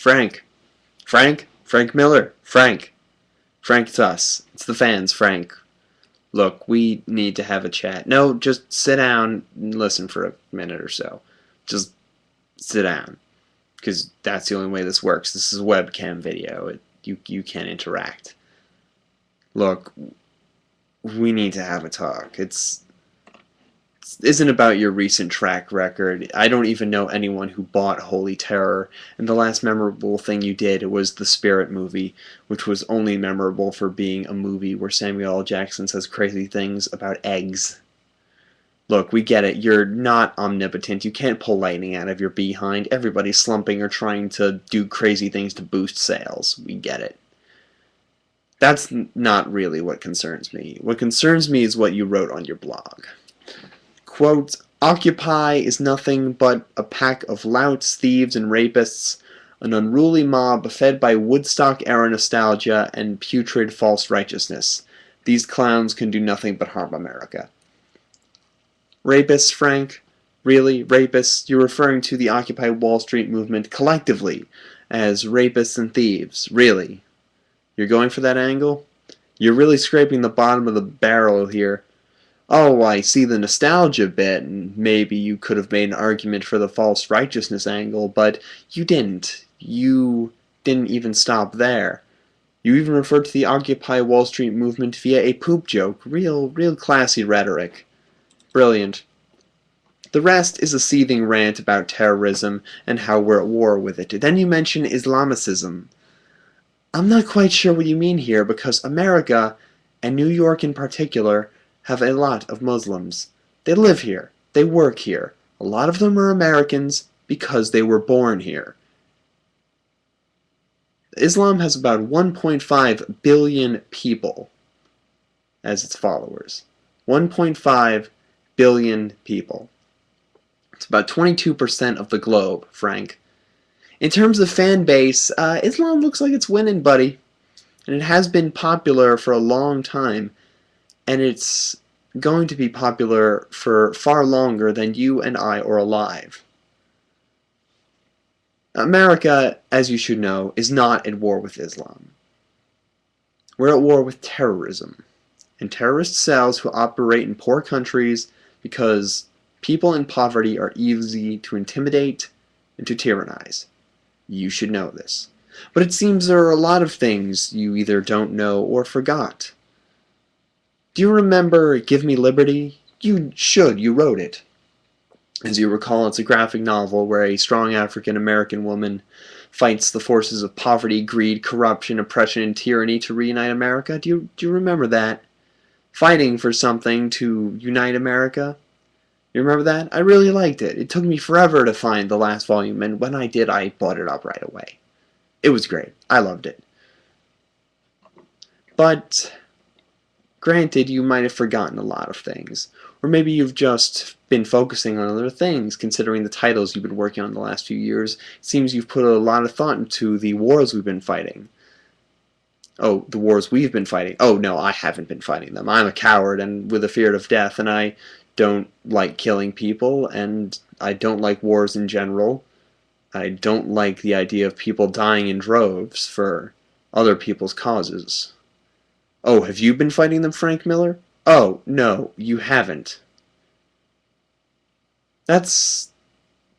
Frank. Frank? Frank Miller. Frank. Frank, it's us. It's the fans, Frank. Look, we need to have a chat. No, just sit down and listen for a minute or so. Just sit down. Because that's the only way this works. This is a webcam video. You can't interact. Look, we need to have a talk. It isn't about your recent track record. I don't even know anyone who bought Holy Terror, and the last memorable thing you did was the Spirit movie, which was only memorable for being a movie where Samuel L. Jackson says crazy things about eggs. Look, we get it. You're not omnipotent. You can't pull lightning out of your behind. Everybody's slumping or trying to do crazy things to boost sales. We get it. That's not really what concerns me. What concerns me is what you wrote on your blog. Quote, Occupy is nothing but a pack of louts, thieves, and rapists, an unruly mob fed by Woodstock-era nostalgia and putrid false righteousness. These clowns can do nothing but harm America. Rapists, Frank? Really? Rapists? You're referring to the Occupy Wall Street movement collectively as rapists and thieves. Really? You're going for that angle? You're really scraping the bottom of the barrel here. Oh, I see the nostalgia bit, and maybe you could have made an argument for the false righteousness angle, but you didn't. You didn't even stop there. You even referred to the Occupy Wall Street movement via a poop joke. Real classy rhetoric. Brilliant. The rest is a seething rant about terrorism and how we're at war with it. Then you mention Islamicism. I'm not quite sure what you mean here, because America, and New York in particular, have a lot of Muslims. They live here. They work here. A lot of them are Americans because they were born here. Islam has about 1.5 billion people as its followers. 1.5 billion people. It's about 22% of the globe, Frank. In terms of fan base, Islam looks like it's winning, buddy. And it has been popular for a long time. And it's going to be popular for far longer than you and I are alive. America, as you should know, is not at war with Islam. We're at war with terrorism. And terrorist cells who operate in poor countries because people in poverty are easy to intimidate and to tyrannize. You should know this. But it seems there are a lot of things you either don't know or forgot. Do you remember Give Me Liberty? You should. You wrote it. As you recall, it's a graphic novel where a strong African-American woman fights the forces of poverty, greed, corruption, oppression, and tyranny to reunite America. Do you remember that? Fighting for something to unite America? You remember that? I really liked it. It took me forever to find the last volume, and when I did, I bought it up right away. It was great. I loved it. But granted, you might have forgotten a lot of things. Or maybe you've just been focusing on other things, considering the titles you've been working on the last few years. It seems you've put a lot of thought into the wars we've been fighting. Oh, the wars we've been fighting. Oh, no, I haven't been fighting them. I'm a coward and with a fear of death, and I don't like killing people, and I don't like wars in general. I don't like the idea of people dying in droves for other people's causes. Oh, have you been fighting them, Frank Miller? Oh, no, you haven't. That's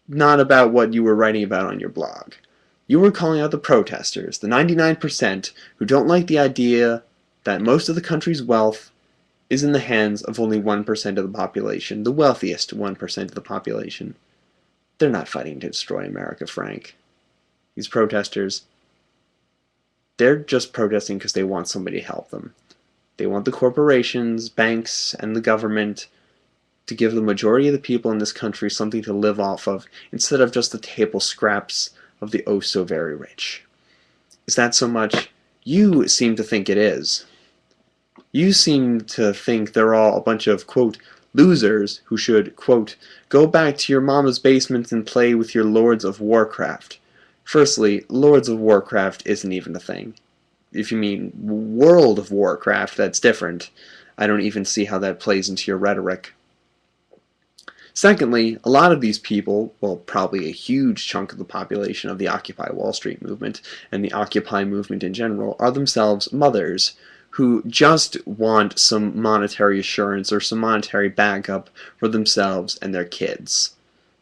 not about what you were writing about on your blog. You were calling out the protesters, the 99% who don't like the idea that most of the country's wealth is in the hands of only 1% of the population, the wealthiest 1% of the population. They're not fighting to destroy America, Frank. These protesters, they're just protesting because they want somebody to help them. They want the corporations, banks, and the government to give the majority of the people in this country something to live off of instead of just the table scraps of the oh-so-very-rich. Is that so much? You seem to think it is. You seem to think they're all a bunch of, quote, losers who should, quote, go back to your mama's basement and play with your Lords of Warcraft. Firstly, Lords of Warcraft isn't even a thing. If you mean World of Warcraft, that's different. I don't even see how that plays into your rhetoric. Secondly, a lot of these people, well, probably a huge chunk of the population of the Occupy Wall Street movement and the Occupy movement in general, are themselves mothers who just want some monetary assurance or some monetary backup for themselves and their kids,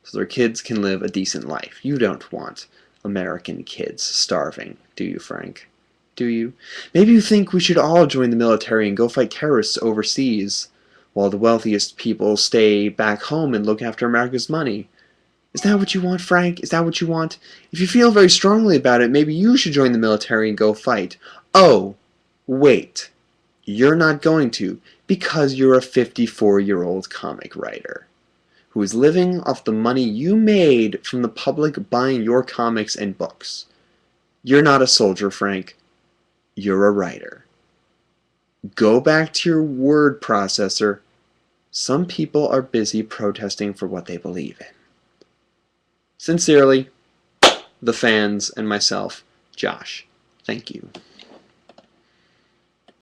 so their kids can live a decent life. You don't want American kids starving, do you, Frank? Do you? Maybe you think we should all join the military and go fight terrorists overseas, while the wealthiest people stay back home and look after America's money. Is that what you want, Frank? Is that what you want? If you feel very strongly about it, maybe you should join the military and go fight. Oh, wait. You're not going to, because you're a 54-year-old comic writer who is living off the money you made from the public buying your comics and books. You're not a soldier, Frank. You're a writer. Go back to your word processor. Some people are busy protesting for what they believe in. Sincerely, the fans and myself, Josh. Thank you.